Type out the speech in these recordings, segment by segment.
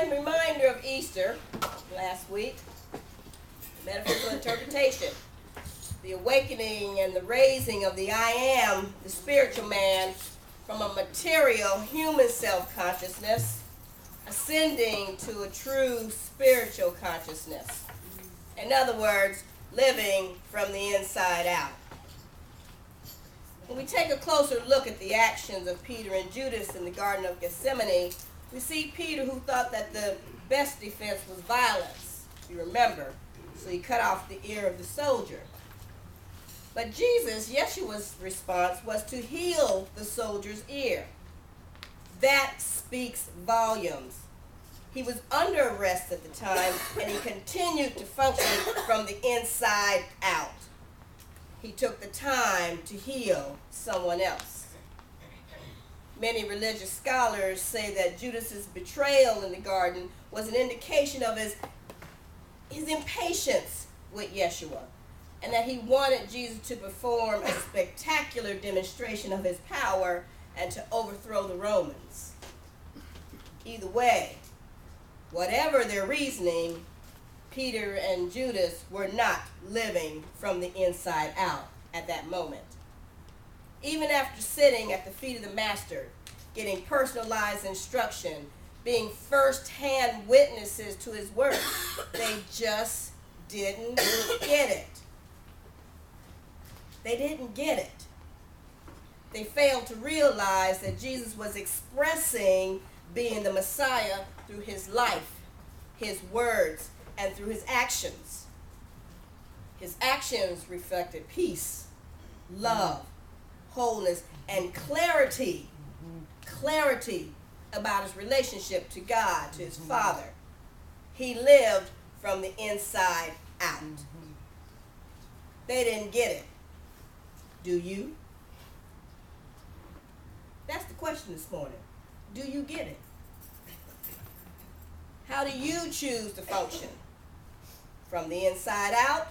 divine reminder of Easter last week, metaphysical interpretation, the awakening and the raising of the I am, the spiritual man, from a material human self-consciousness, ascending to a true spiritual consciousness. In other words, living from the inside out. When we take a closer look at the actions of Peter and Judas in the Garden of Gethsemane, we see Peter, who thought that the best defense was violence, you remember, so he cut off the ear of the soldier. But Jesus, Yeshua's response was to heal the soldier's ear. That speaks volumes. He was under arrest at the time, and he continued to function from the inside out. He took the time to heal someone else. Many religious scholars say that Judas's betrayal in the garden was an indication of his impatience with Yeshua, and that he wanted Jesus to perform a spectacular demonstration of his power and to overthrow the Romans. Either way, whatever their reasoning, Peter and Judas were not living from the inside out at that moment. Even after sitting at the feet of the Master, getting personalized instruction, being first-hand witnesses to his work, they just didn't get it. They didn't get it. They failed to realize that Jesus was expressing being the Messiah through his life, his words, and through his actions. His actions reflected peace, love, wholeness, and clarity. Clarity about his relationship to God, to his Father. He lived from the inside out. They didn't get it. Do you? That's the question this morning. Do you get it? How do you choose to function? From the inside out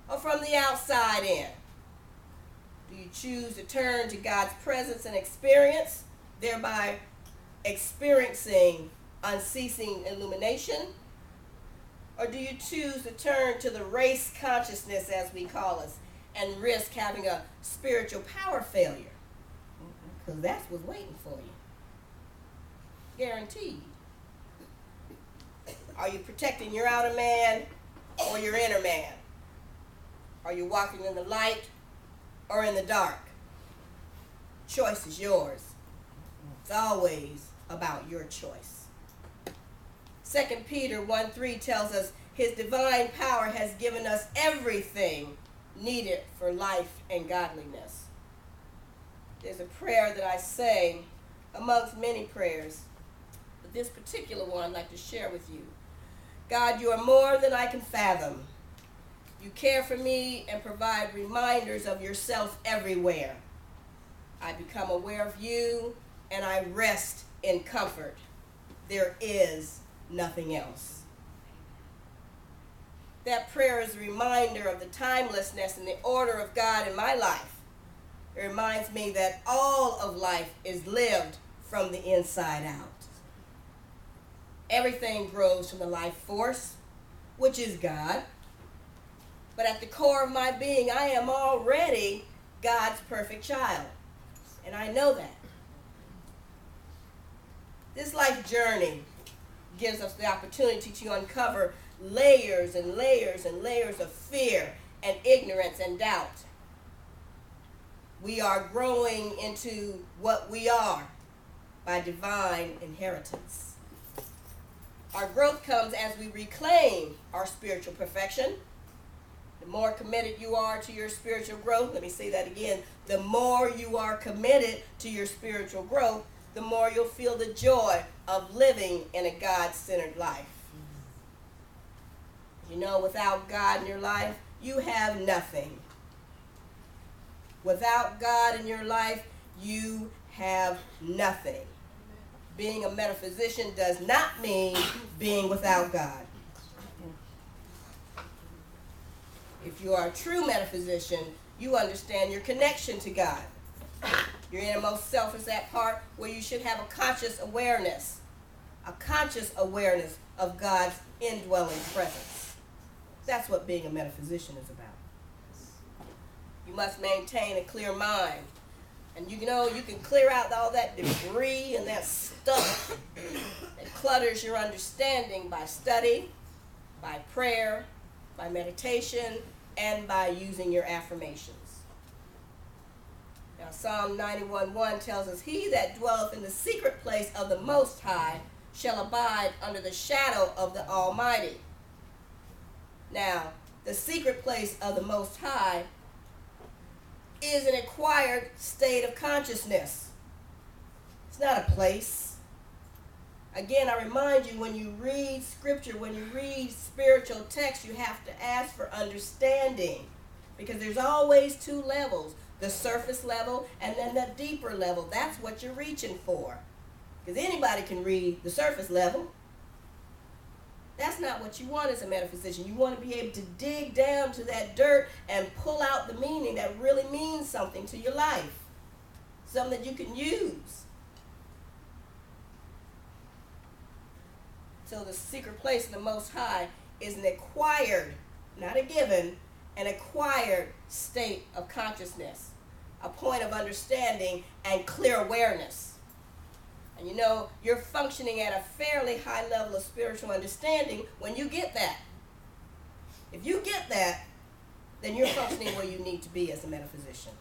or from the outside in? Do you choose to turn to God's presence and experience, thereby experiencing unceasing illumination? Or do you choose to turn to the race consciousness, as we call us, and risk having a spiritual power failure? Because that's what's waiting for you. Guaranteed. Are you protecting your outer man or your inner man? Are you walking in the light or in the dark? Choice is yours. It's always about your choice. 2 Peter 1:3 tells us his divine power has given us everything needed for life and godliness. There's a prayer that I say amongst many prayers, but this particular one I'd like to share with you. God, you are more than I can fathom. You care for me and provide reminders of yourself everywhere. I become aware of you and I rest in comfort. There is nothing else. That prayer is a reminder of the timelessness and the order of God in my life. It reminds me that all of life is lived from the inside out. Everything grows from the life force, which is God. But at the core of my being, I am already God's perfect child. And I know that. This life journey gives us the opportunity to uncover layers and layers and layers of fear and ignorance and doubt. We are growing into what we are by divine inheritance. Our growth comes as we reclaim our spiritual perfection. The more committed you are to your spiritual growth, let me say that again, the more you are committed to your spiritual growth, the more you'll feel the joy of living in a God-centered life. You know, without God in your life, you have nothing. Without God in your life, you have nothing. Being a metaphysician does not mean being without God. If you are a true metaphysician, you understand your connection to God. Your innermost self is that part where you should have a conscious awareness. a conscious awareness of God's indwelling presence. That's what being a metaphysician is about. You must maintain a clear mind. And you know, you can clear out all that debris and that stuff that clutters your understanding by study, by prayer, by meditation, and by using your affirmations. Now, Psalm 91:1 tells us, "He that dwelleth in the secret place of the Most High shall abide under the shadow of the Almighty." Now, the secret place of the Most High is an acquired state of consciousness. It's not a place. Again, I remind you, when you read scripture, when you read spiritual text, you have to ask for understanding, because there's always two levels, the surface level and then the deeper level. That's what you're reaching for, because anybody can read the surface level. That's not what you want as a metaphysician. You want to be able to dig down to that dirt and pull out the meaning that really means something to your life, something that you can use. So the secret place of the Most High is an acquired, not a given, an acquired state of consciousness, a point of understanding and clear awareness. And you know, you're functioning at a fairly high level of spiritual understanding when you get that. If you get that, then you're functioning where you need to be as a metaphysician.